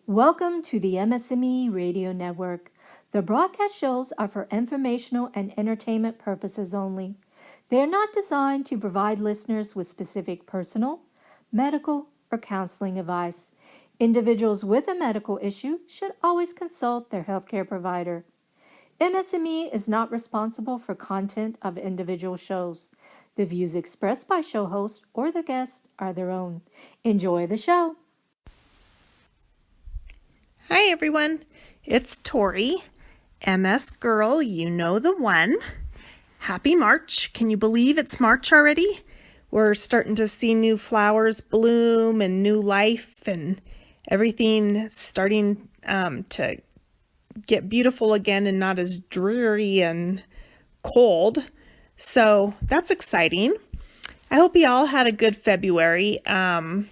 Welcome to the MS&Me Radio Network. The broadcast shows are for informational and entertainment purposes only. They are not designed to provide listeners with specific personal, medical, or counseling advice. Individuals with a medical issue should always consult their healthcare provider. MS&Me is not responsible for content of individual shows. The views expressed by show hosts or their guests are their own. Enjoy the show. Hi everyone, it's Tori, MS Girl, you know the one. Happy March. Can you believe it's March already? We're starting to see new flowers bloom and new life and everything starting to get beautiful again and not as dreary and cold. So that's exciting. I hope you all had a good February, the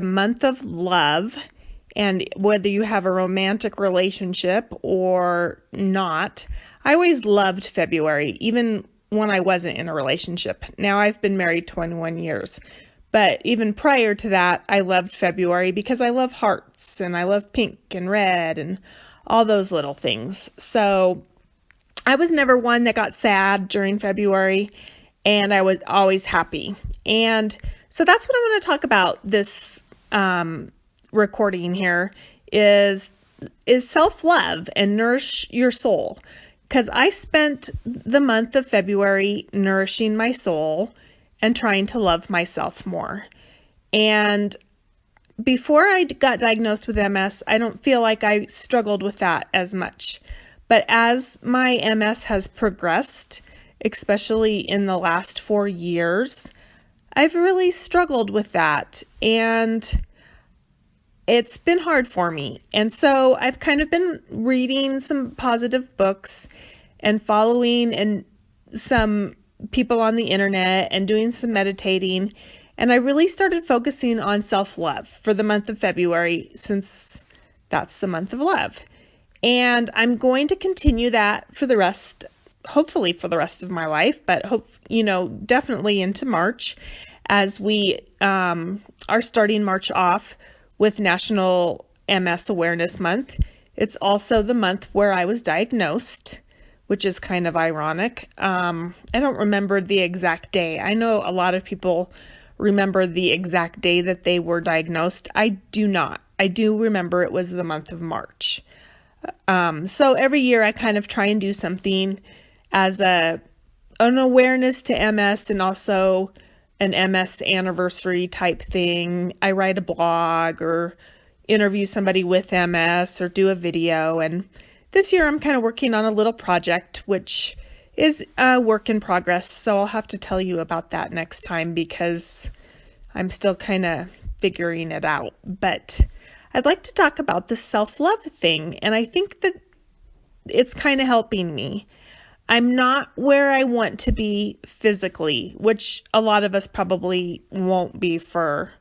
month of love. And whether you have a romantic relationship or not, I always loved February, even when I wasn't in a relationship. Now I've been married 21 years. But even prior to that, I loved February because I love hearts and I love pink and red and all those little things. So I was never one that got sad during February, and I was always happy. And so that's what I want to talk about this recording here is self-love and nourish your soul, because I spent the month of February nourishing my soul and trying to love myself more. And before I got diagnosed with MS, I don't feel like I struggled with that as much. But as my MS has progressed, especially in the last 4 years, I've really struggled with that. And it's been hard for me. And so I've kind of been reading some positive books and following and some people on the internet and doing some meditating. And I really started focusing on self-love for the month of February, since that's the month of love. And I'm going to continue that for the rest, hopefully for the rest of my life, but definitely into March, as we are starting March off with National MS Awareness Month. It's also the month where I was diagnosed, which is kind of ironic. I don't remember the exact day. I know a lot of people remember the exact day that they were diagnosed. I do not. I do remember it was the month of March. So every year I kind of try and do something as an awareness to MS and also an MS anniversary type thing. I write a blog or interview somebody with MS or do a video. And this year I'm kind of working on a little project, which is a work in progress. So I'll have to tell you about that next time because I'm still kind of figuring it out. But I'd like to talk about the self-love thing. And I think that it's kind of helping me. I'm not where I want to be physically, which a lot of us probably won't be for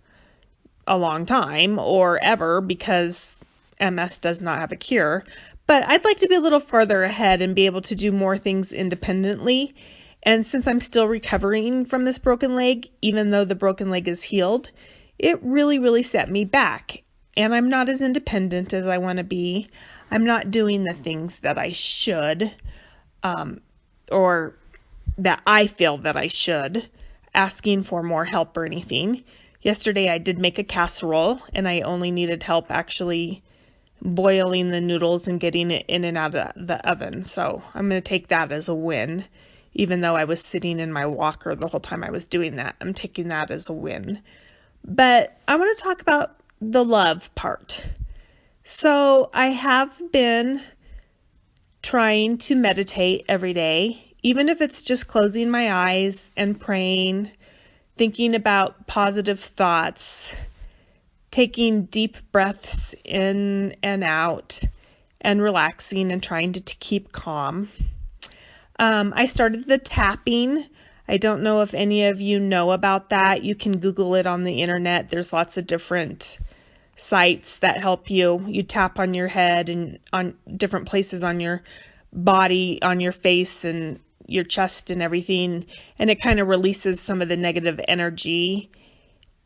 a long time or ever, because MS does not have a cure. But I'd like to be a little farther ahead and be able to do more things independently. And since I'm still recovering from this broken leg, even though the broken leg is healed, it really, really set me back. And I'm not as independent as I want to be. I'm not doing the things that I should. Or that I feel that I should, asking for more help or anything. Yesterday I did make a casserole and I only needed help actually boiling the noodles and getting it in and out of the oven. So I'm going to take that as a win. Even though I was sitting in my walker the whole time I was doing that, I'm taking that as a win. But I want to talk about the love part. So I have been trying to meditate every day, even if it's just closing my eyes and praying, thinking about positive thoughts, taking deep breaths in and out, and relaxing and trying to keep calm. I started the tapping. I don't know if any of you know about that. You can Google it on the internet. There's lots of different sites that help you. You tap on your head and on different places on your body, on your face and your chest and everything, and it kind of releases some of the negative energy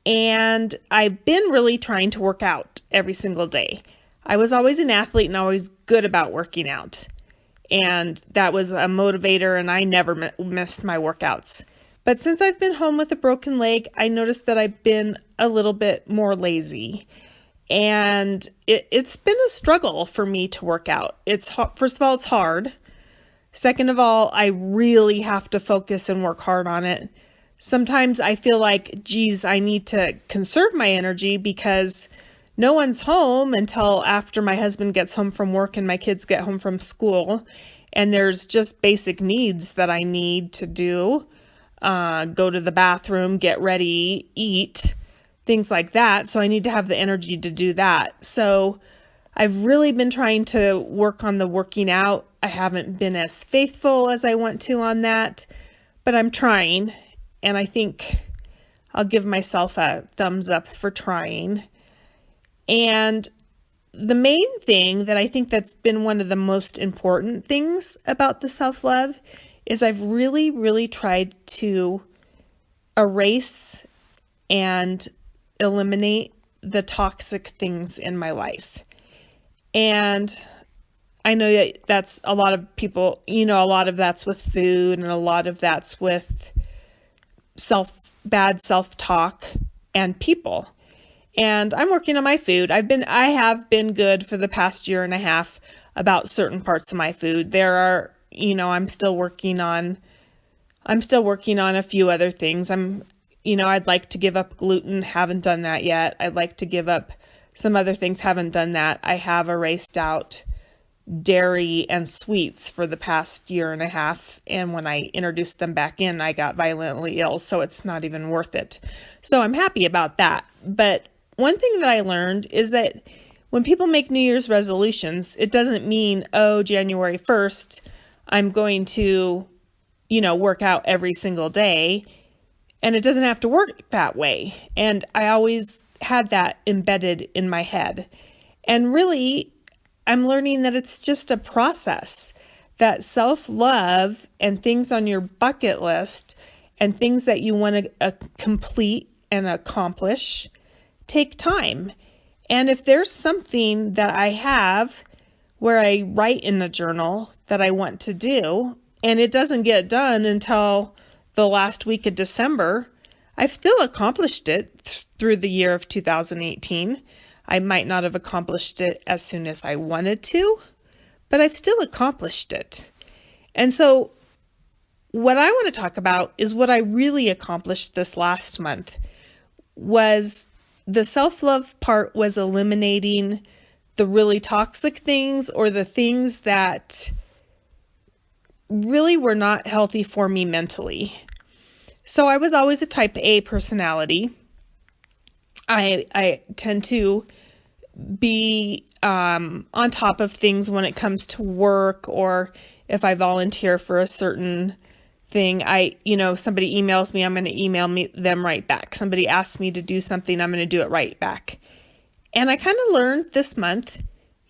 And I've been really trying to work out every single day. I was always an athlete and always good about working out. And that was a motivator, and I never missed my workouts. But since I've been home with a broken leg, I noticed that I've been a little bit more lazy. And it's been a struggle for me to work out. First of all, it's hard. Second of all, I really have to focus and work hard on it. Sometimes I feel like, geez, I need to conserve my energy because no one's home until after my husband gets home from work and my kids get home from school. And there's just basic needs that I need to do. Go to the bathroom, get ready, eat, things like that. So I need to have the energy to do that. So I've really been trying to work on the working out. I haven't been as faithful as I want to on that, but I'm trying. And I think I'll give myself a thumbs up for trying. And the main thing that I think that's been one of the most important things about the self-love is I've really, really tried to erase and eliminate the toxic things in my life. And I know that that's a lot of people, a lot of that's with food and a lot of that's with bad self-talk and people. And I'm working on my food. I have been good for the past year and a half about certain parts of my food. There are, I'm still working on a few other things. I'd like to give up gluten, haven't done that yet. I'd like to give up some other things, haven't done that. I have erased out dairy and sweets for the past year and a half. And when I introduced them back in, I got violently ill. So it's not even worth it. So I'm happy about that. But one thing that I learned is that when people make New Year's resolutions, it doesn't mean, January 1st, I'm going to, work out every single day. And it doesn't have to work that way. And I always had that embedded in my head. And really, I'm learning that it's just a process, that self-love and things on your bucket list and things that you want to complete and accomplish take time. And if there's something that I have where I write in a journal that I want to do, and it doesn't get done until the last week of December, I've still accomplished it through the year of 2018. I might not have accomplished it as soon as I wanted to, but I've still accomplished it. And so what I want to talk about is what I really accomplished this last month was the self-love part was eliminating the really toxic things or the things that really were not healthy for me mentally. So I was always a type A personality. I tend to be on top of things when it comes to work, or if I volunteer for a certain thing, somebody emails me, I'm going to email them right back. Somebody asks me to do something, I'm going to do it right back. And I kind of learned this month,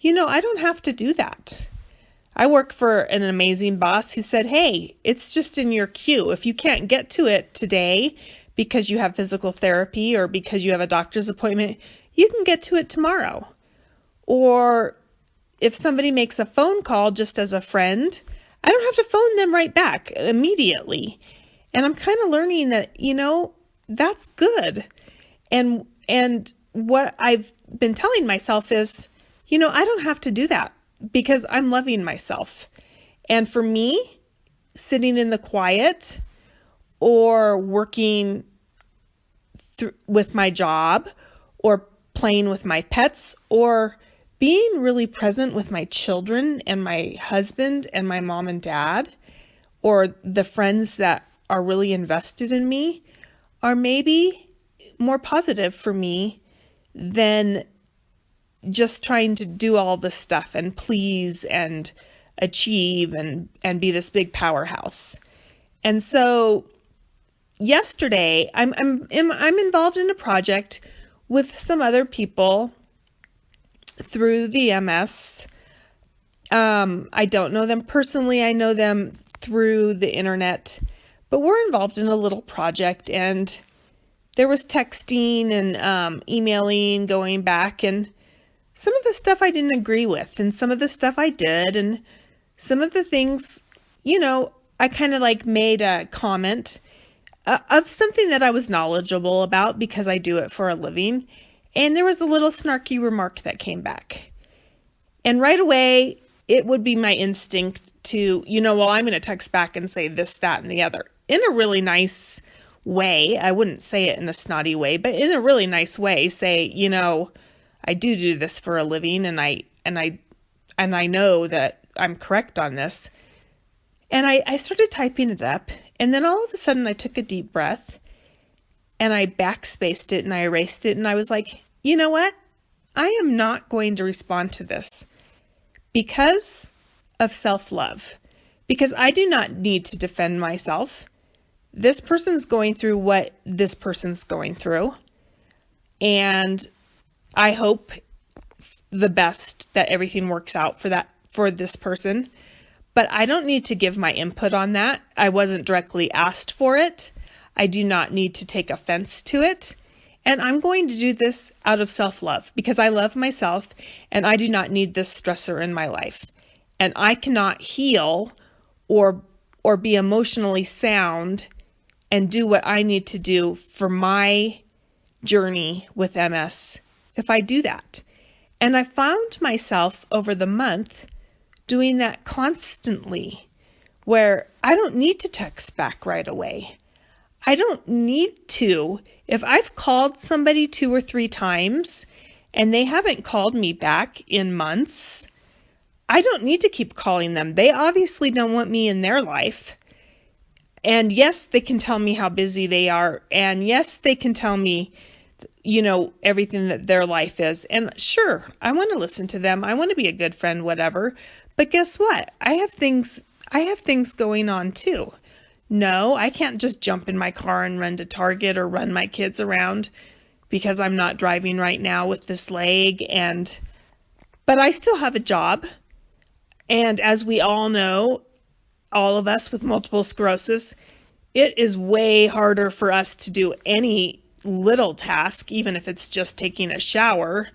I don't have to do that. I work for an amazing boss who said, hey, it's just in your queue. If you can't get to it today because you have physical therapy or because you have a doctor's appointment, you can get to it tomorrow. Or if somebody makes a phone call just as a friend, I don't have to phone them right back immediately. And I'm kind of learning that, that's good. And what I've been telling myself is, I don't have to do that because I'm loving myself. And for me, sitting in the quiet or working with my job or playing with my pets or being really present with my children and my husband and my mom and dad, or the friends that are really invested in me, are maybe more positive for me than just trying to do all this stuff and please and achieve and be this big powerhouse. And so yesterday, I'm involved in a project with some other people through the MS. I don't know them personally. I know them through the internet, but we're involved in a little project, and there was texting and emailing going back, and some of the stuff I didn't agree with, and some of the stuff I did, and some of the things, I kind of like made a comment of something that I was knowledgeable about because I do it for a living. And there was a little snarky remark that came back. And right away, it would be my instinct to, I'm going to text back and say this, that, and the other in a really nice way. I wouldn't say it in a snotty way, but in a really nice way, say, I do this for a living, and I know that I'm correct on this. And I started typing it up, and then all of a sudden I took a deep breath and I backspaced it and I erased it, and I was like, you know what? I am not going to respond to this because of self-love, because I do not need to defend myself. This person's going through what this person's going through, and I hope the best that everything works out for this person. But I don't need to give my input on that. I wasn't directly asked for it. I do not need to take offense to it. And I'm going to do this out of self-love because I love myself and I do not need this stressor in my life. And I cannot heal or be emotionally sound and do what I need to do for my journey with MS if I do that. And I found myself over the month doing that constantly, where I don't need to text back right away. I don't need to. If I've called somebody 2 or 3 times and they haven't called me back in months, I don't need to keep calling them. They obviously don't want me in their life. And yes, they can tell me how busy they are. And yes, they can tell me, everything that their life is. And sure, I want to listen to them. I want to be a good friend, whatever. But guess what? I have things going on too. No, I can't just jump in my car and run to Target or run my kids around because I'm not driving right now with this leg. But I still have a job. And as we all know, all of us with multiple sclerosis, it is way harder for us to do any little task, even if it's just taking a shower,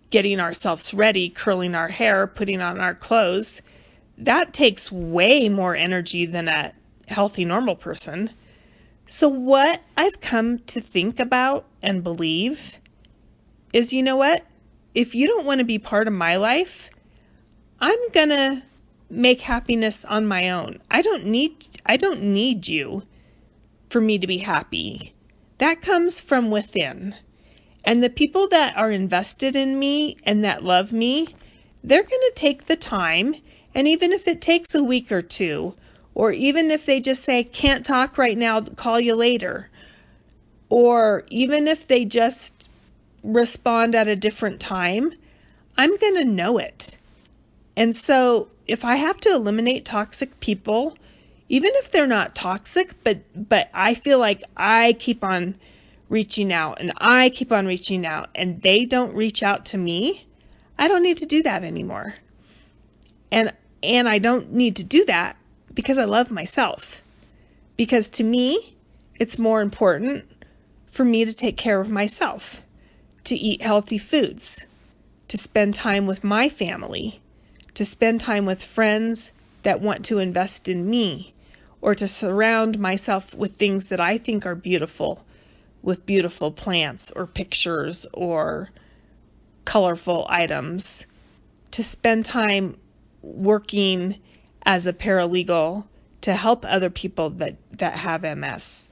getting ourselves ready, curling our hair, putting on our clothes. That takes way more energy than a healthy, normal person. So what I've come to think about and believe is, you know what? If you don't want to be part of my life, I'm going to make happiness on my own. I don't need you for me to be happy. That comes from within. And the people that are invested in me and that love me, they're going to take the time. And even if it takes a week or two, or even if they just say, can't talk right now, call you later, or even if they just respond at a different time, I'm going to know it. And so if I have to eliminate toxic people, even if they're not toxic, but I feel like I keep on reaching out and I keep on reaching out and they don't reach out to me, I don't need to do that anymore. And I don't need to do that because I love myself. Because to me, it's more important for me to take care of myself, to eat healthy foods, to spend time with my family, to spend time with friends that want to invest in me, or to surround myself with things that I think are beautiful, with beautiful plants or pictures or colorful items, to spend time working as a paralegal to help other people that have MS,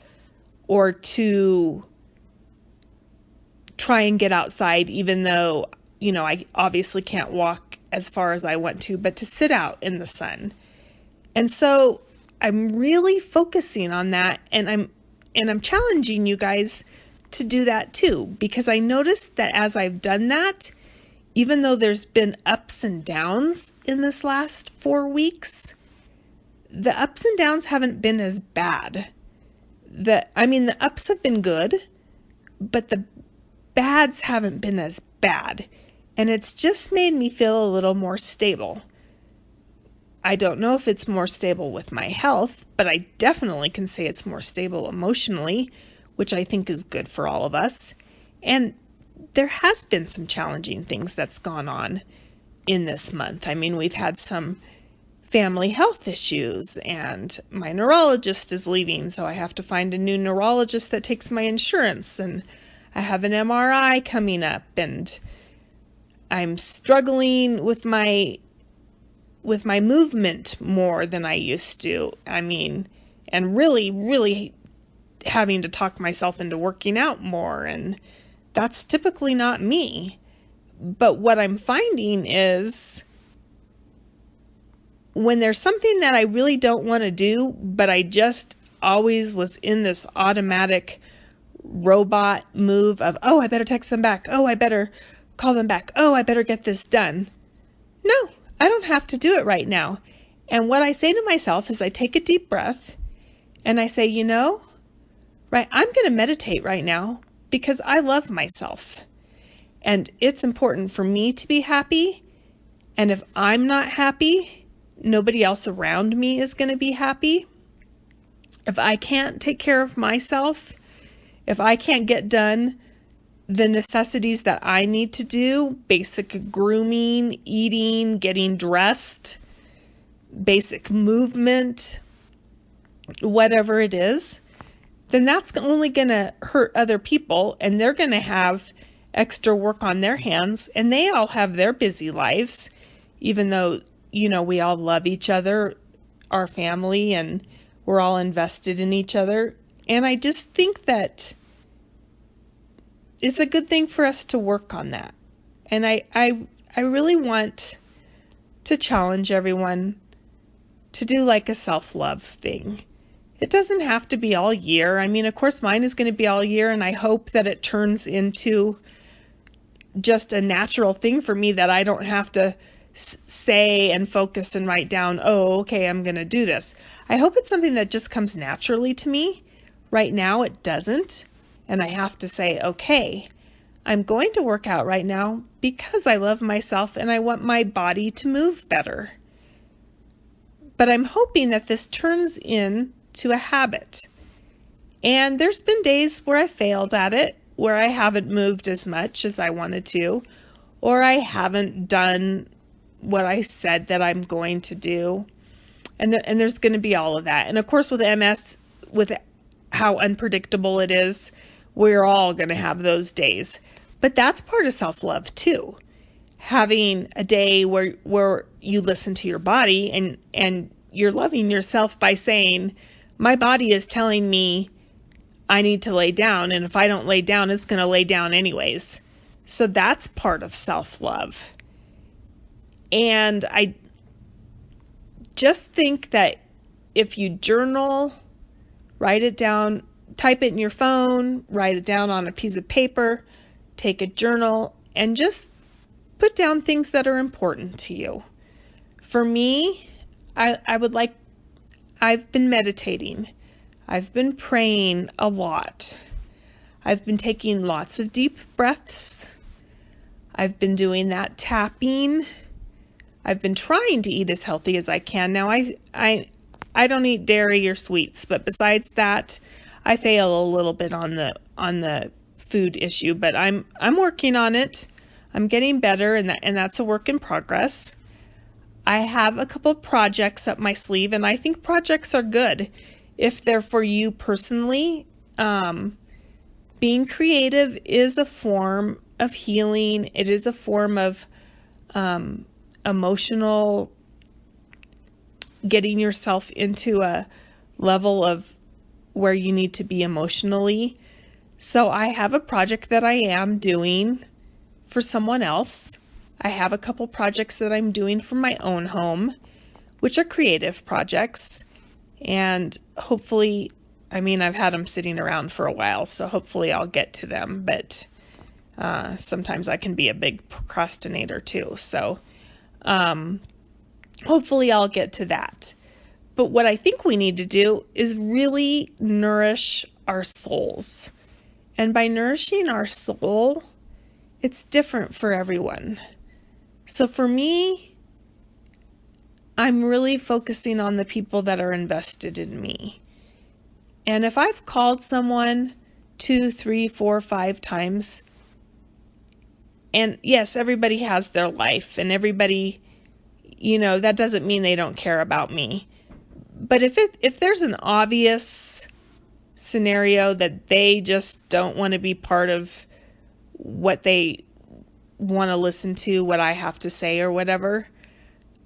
or to try and get outside, even though, I obviously can't walk as far as I want to, but to sit out in the sun. And so I'm really focusing on that, and I'm challenging you guys to do that too, because I noticed that as I've done that, even though there's been ups and downs in this last 4 weeks, the ups and downs haven't been as bad. The ups have been good, but the bads haven't been as bad. And it's just made me feel a little more stable. I don't know if it's more stable with my health, but I definitely can say it's more stable emotionally, which I think is good for all of us. And there has been some challenging things that's gone on in this month. I mean, we've had some family health issues, and my neurologist is leaving, so I have to find a new neurologist that takes my insurance, and I have an MRI coming up, and I'm struggling with my movement more than I used to. I mean, and really having to talk myself into working out more, and that's typically not me. But what I'm finding is when there's something that I really don't want to do, but I just always was in this automatic robot move of, oh, I better text them back. Oh, I better call them back. Oh, I better get this done. No, I don't have to do it right now. And what I say to myself is I take a deep breath and I say, right, I'm going to meditate right now because I love myself. And it's important for me to be happy. And if I'm not happy, nobody else around me is going to be happy. If I can't take care of myself, if I can't get done the necessities that I need to do, basic grooming, eating, getting dressed, basic movement, whatever it is, then that's only going to hurt other people, and they're going to have extra work on their hands, and they all have their busy lives, even though, we all love each other, our family, and we're all invested in each other. And I just think that it's a good thing for us to work on that. And I really want to challenge everyone to do like a self-love thing. It doesn't have to be all year. I mean, of course, mine is going to be all year, and I hope that it turns into just a natural thing for me that I don't have to say and focus and write down, oh, okay, I'm going to do this. I hope it's something that just comes naturally to me. Right now, it doesn't. And I have to say, okay, I'm going to work out right now because I love myself and I want my body to move better. But I'm hoping that this turns into a habit. And there's been days where I failed at it, where I haven't moved as much as I wanted to, or I haven't done what I said that I'm going to do. And there's going to be all of that. And of course, with MS, with how unpredictable it is, we're all going to have those days. But that's part of self-love too. Having a day where you listen to your body and you're loving yourself by saying, my body is telling me I need to lay down, and if I don't lay down, it's going to lay down anyways. So that's part of self-love. And I just think that if you journal, write it down, type it in your phone, write it down on a piece of paper, take a journal, and just put down things that are important to you. For me, I've been meditating. I've been praying a lot. I've been taking lots of deep breaths. I've been doing that tapping. I've been trying to eat as healthy as I can. Now, I don't eat dairy or sweets, but besides that, I fail a little bit on the food issue, but I'm working on it. I'm getting better, and that's a work in progress. I have a couple projects up my sleeve, and I think projects are good if they're for you personally. Being creative is a form of healing. It is a form of emotional, getting yourself into a level of where you need to be emotionally. So I have a project that I am doing for someone else. I have a couple projects that I'm doing for my own home, which are creative projects. And hopefully, I've had them sitting around for a while, so hopefully I'll get to them. But sometimes I can be a big procrastinator too. So hopefully I'll get to that. But what I think we need to do is really nourish our souls. And by nourishing our soul, it's different for everyone. So for me, I'm really focusing on the people that are invested in me. And if I've called someone 2, 3, 4, 5 times. And yes, everybody has their life, and everybody, that doesn't mean they don't care about me. But if there's an obvious scenario that they just don't want to be part of what they want to listen to, what I have to say or whatever,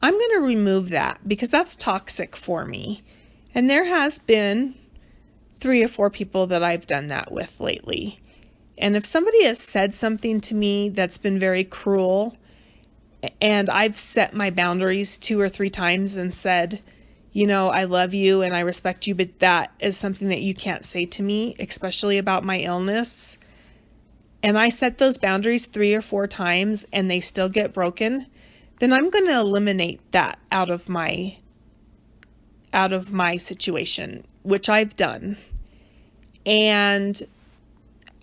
I'm going to remove that because that's toxic for me. And there has been 3 or 4 people that I've done that with lately. And if somebody has said something to me that's been very cruel, and I've set my boundaries 2 or 3 times and said, I love you and I respect you, but that is something that you can't say to me, especially about my illness. And I set those boundaries 3 or 4 times and they still get broken, then I'm going to eliminate that out of my situation, which I've done. And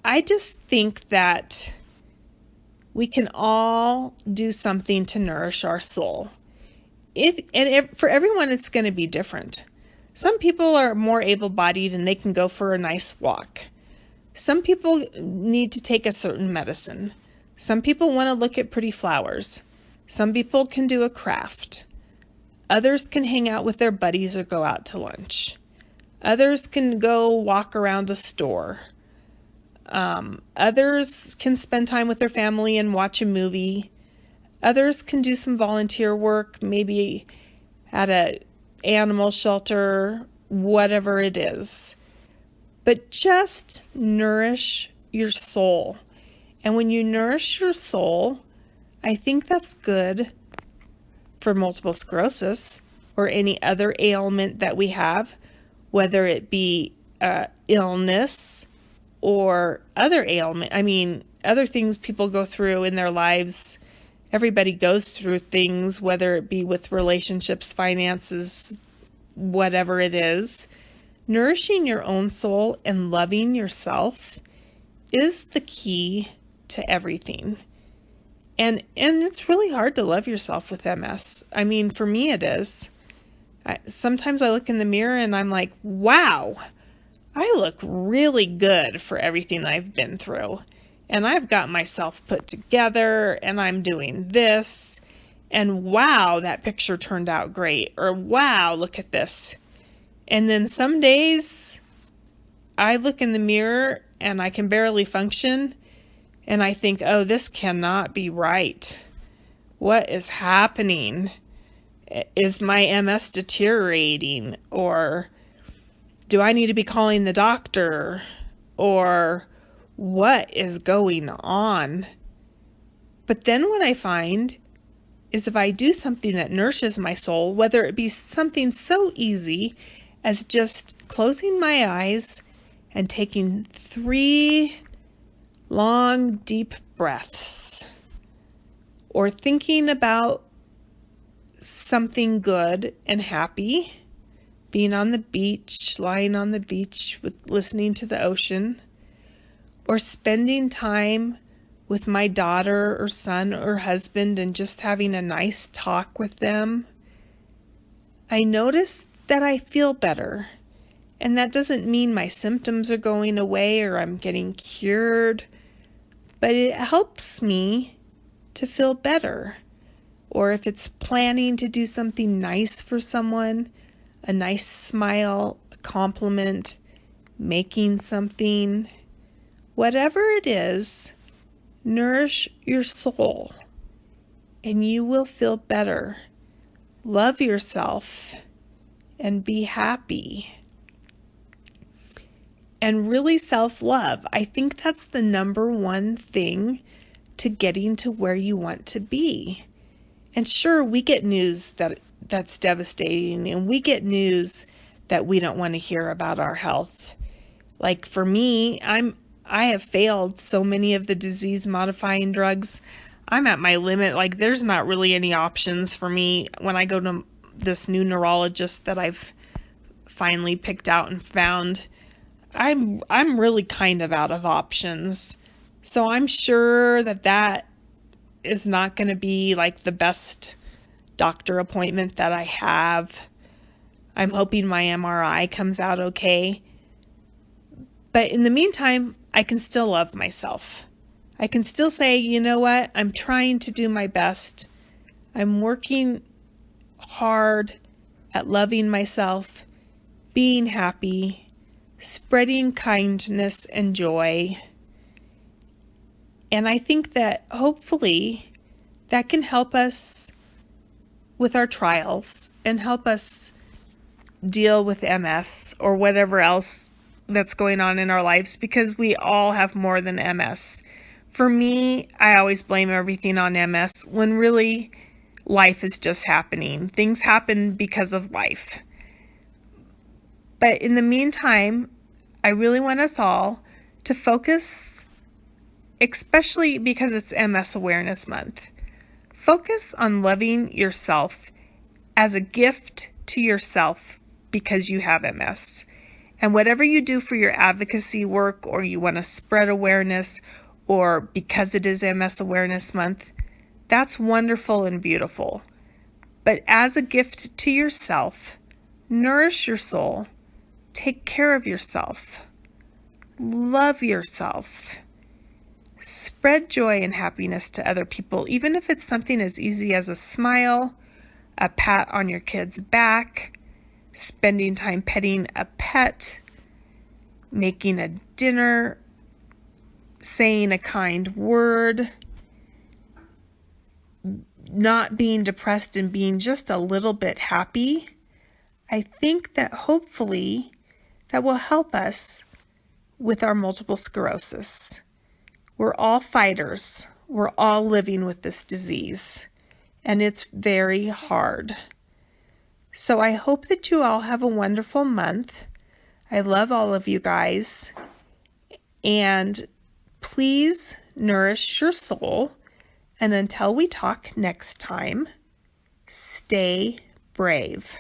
I just think that we can all do something to nourish our soul. For everyone, it's going to be different. Some people are more able-bodied and they can go for a nice walk. Some people need to take a certain medicine. Some people want to look at pretty flowers. Some people can do a craft. Others can hang out with their buddies or go out to lunch. Others can go walk around a store. Others can spend time with their family and watch a movie. Others can do some volunteer work, maybe at an animal shelter, whatever it is. But just nourish your soul. And when you nourish your soul, I think that's good for multiple sclerosis or any other ailment that we have, whether it be illness or other ailment. Other things people go through in their lives. Everybody goes through things, whether it be with relationships, finances, whatever it is. Nourishing your own soul and loving yourself is the key to everything. And it's really hard to love yourself with MS. For me it is. Sometimes I look in the mirror and I'm like, wow, I look really good for everything I've been through. And I've got myself put together and I'm doing this. And wow, that picture turned out great. Or wow, look at this. And then some days I look in the mirror and I can barely function. And I think, oh, this cannot be right. What is happening? Is my MS deteriorating? Or do I need to be calling the doctor? Or what is going on? But then what I find is if I do something that nourishes my soul, whether it be something so easy as just closing my eyes and taking 3 long, deep breaths, or thinking about something good and happy, being on the beach, lying on the beach with listening to the ocean, or spending time with my daughter or son or husband and just having a nice talk with them, I notice that I feel better. And that doesn't mean my symptoms are going away or I'm getting cured, but it helps me to feel better. Or if it's planning to do something nice for someone, a nice smile, a compliment, making something, whatever it is, nourish your soul and you will feel better. Love yourself and be happy. And really self-love. I think that's the number one thing to getting to where you want to be. And sure, we get news that's devastating, and we get news that we don't want to hear about our health. Like for me, I have failed so many of the disease-modifying drugs. I'm at my limit. Like there's not really any options for me when I go to this new neurologist that I've finally picked out and found. I'm really kind of out of options. So I'm sure that is not going to be like the best doctor appointment that I have. I'm hoping my MRI comes out okay. But in the meantime, I can still love myself. I can still say, you know what? I'm trying to do my best. I'm working hard at loving myself, being happy, spreading kindness and joy. And I think that hopefully that can help us with our trials and help us deal with MS or whatever else that's going on in our lives, because we all have more than MS. For me, I always blame everything on MS when really life is just happening. Things happen because of life. But in the meantime, I really want us all to focus, especially because it's MS Awareness Month. Focus on loving yourself as a gift to yourself because you have MS. And whatever you do for your advocacy work, or you want to spread awareness, or because it is MS Awareness Month, that's wonderful and beautiful. But as a gift to yourself, nourish your soul, take care of yourself, love yourself, spread joy and happiness to other people, even if it's something as easy as a smile, a pat on your kid's back, spending time petting a pet, making a dinner, saying a kind word, not being depressed and being just a little bit happy. I think that hopefully that will help us with our multiple sclerosis. We're all fighters. We're all living with this disease, and it's very hard. So I hope that you all have a wonderful month. I love all of you guys. And please nourish your soul. And until we talk next time, stay brave.